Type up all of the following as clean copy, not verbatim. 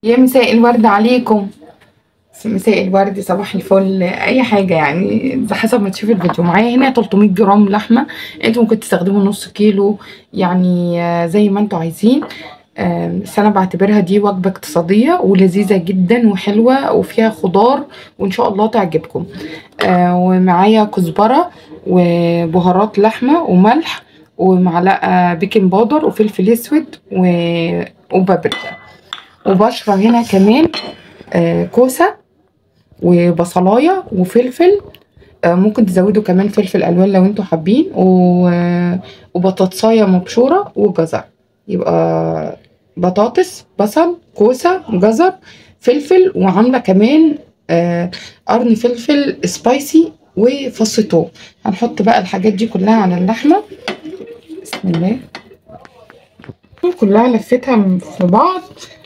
يا مساء الورد عليكم. مساء الورد، صباح الفل، اي حاجه يعني حسب ما تشوف الفيديو. معايا هنا 300 جرام لحمه، انتوا ممكن تستخدموا نص كيلو يعني زي ما انتوا عايزين. بس انا بعتبرها دي وجبه اقتصاديه ولذيذه جدا وحلوه وفيها خضار وان شاء الله تعجبكم. ومعايا كزبره وبهارات لحمه وملح ومعلقه بيكنج باودر وفلفل اسود وبابريكا. وبشرة هنا كمان كوسة وبصلاية وفلفل. ممكن تزودوا كمان فلفل الوان لو انتوا حابين، وبطاطساية مبشورة وجزر. يبقى بطاطس، بصل، كوسة، جزر، فلفل، وعاملة كمان قرن فلفل سبايسي وفص توم. هنحط بقى الحاجات دي كلها على اللحمة. بسم الله. كلها لفتها في بعض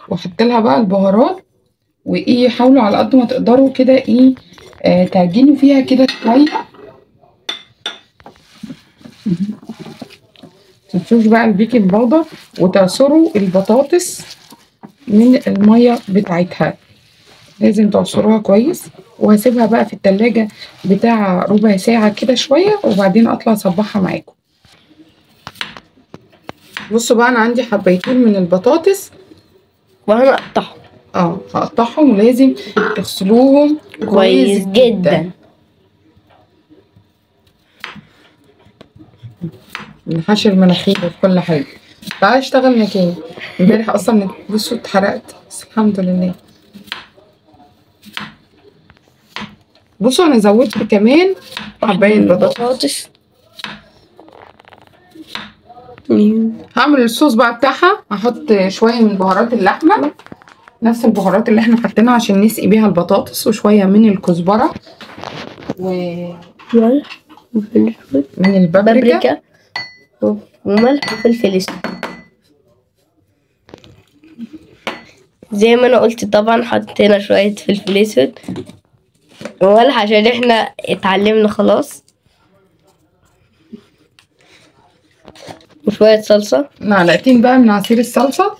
واحط لها بقى البهارات، وايه حاولوا على قد ما تقدروا كده ايه تعجنوا فيها كده شويه. متنسوش بقى البيكنج باودر، وتعصروا البطاطس من الميه بتاعتها، لازم تعصروها كويس. وهسيبها بقى في التلاجة بتاع ربع ساعة كده شوية، وبعدين اطلع اصبحها معاكم. بصوا بقى، انا عندي حبيتين من البطاطس وهنقطعهم. هقطعهم، ولازم تغسلوهم كويس جدا. من حشر مناخير وفي كل حاجه. تعالى اشتغل مكاني. امبارح اصلا بصوا اتحرقت، بس الحمد لله. بصوا انا زودت كمان حبايه بطاطس. هعمل الصوص بقى بتاعها. هحط شويه من بهارات اللحمه، نفس البهارات اللي احنا حاطينها عشان نسقي بيها البطاطس، وشويه من الكزبره ملح وفلفل من البابريكا وملح وفلفل اسود زي ما انا قلت. طبعا حطينا شويه فلفل اسود وملح عشان احنا اتعلمنا خلاص، وشويه صلصه، معلقتين بقى من عصير الصلصه،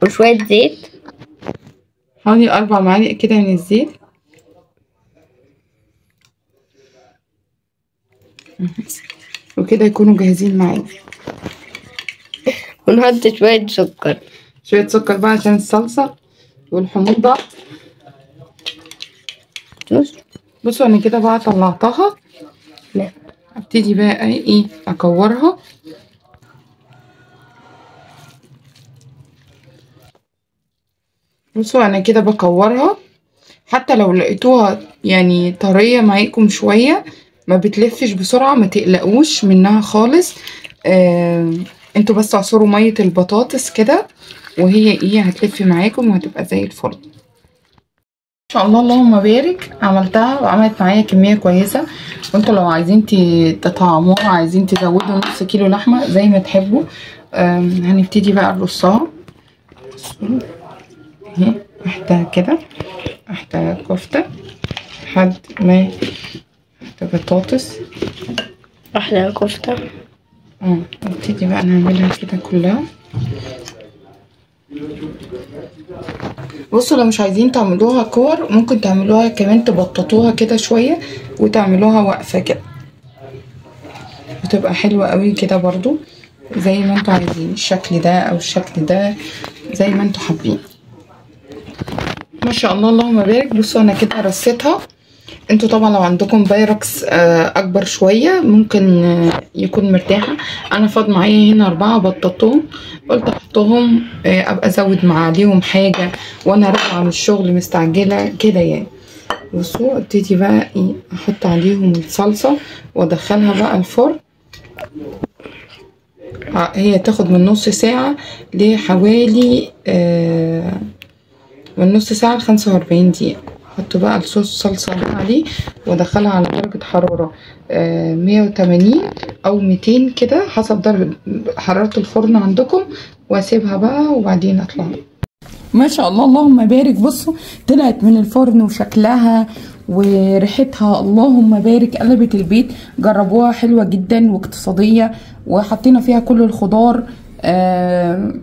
وشويه زيت، حوالي 4 معالق كده من الزيت. وكده يكونوا جاهزين معايا. ونحط شويه سكر. شويه سكر بقى عشان الصلصه والحموضه. بصوا انا كده بقى طلعتها. ابتدي بقى ايه اكورها. بصوا انا كده بكورها، حتى لو لقيتوها يعني طريه معاكم شويه ما بتلفش بسرعه، ما تقلقوش منها خالص. انتوا بس اعصروا ميه البطاطس كده وهي ايه هتلف معاكم وهتبقى زي الفل ان شاء الله. اللهم بارك. عملتها وعملت معايا كميه كويسه، وانتوا لو عايزين تطعموها، عايزين تزودوا نص كيلو لحمه زي ما تحبوا. هنبتدي بقى نرصها اهي، واحده كده، واحده كفته، لحد ما بطاطس، واحده كفته. نبتدي بقى نعملها كده كلها. بصوا لو مش عايزين تعملوها كور، ممكن تعملوها كمان تبططوها كده شويه وتعملوها واقفه كده، بتبقى حلوه قوي كده برضو، زي ما انتوا عايزين الشكل ده او الشكل ده، زي ما انتوا حابين. ما شاء الله اللهم بارك. بصوا انا كده رصيتها. انتوا طبعا لو عندكم بايركس اكبر شويه ممكن يكون مرتاحه. انا فاض معايا هنا 4 بطاطهم، قلت احطهم ابقى ازود عليهم حاجه وانا راجعه من الشغل مستعجله كده يعني. بصوا ابتدي بقى ايه احط عليهم الصلصه وادخلها بقى الفرن. هي تاخد من نص ساعه لحوالي من نص ساعه ل45 دقيقه. احط بقى الصوص صلصه عليه وادخلها على درجه حراره 180 او 200 كده حسب درجه حراره الفرن عندكم، واسيبها بقى وبعدين اطلع. ما شاء الله اللهم بارك. بصوا طلعت من الفرن وشكلها وريحتها اللهم بارك قلبت البيت. جربوها، حلوه جدا واقتصاديه، وحطينا فيها كل الخضار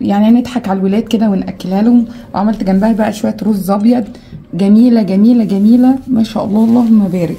يعني نضحك على الولاد كده ونأكلها لهم. وعملت جنبها بقى شويه رز ابيض، جميله جميله جميله ما شاء الله اللهم بارك.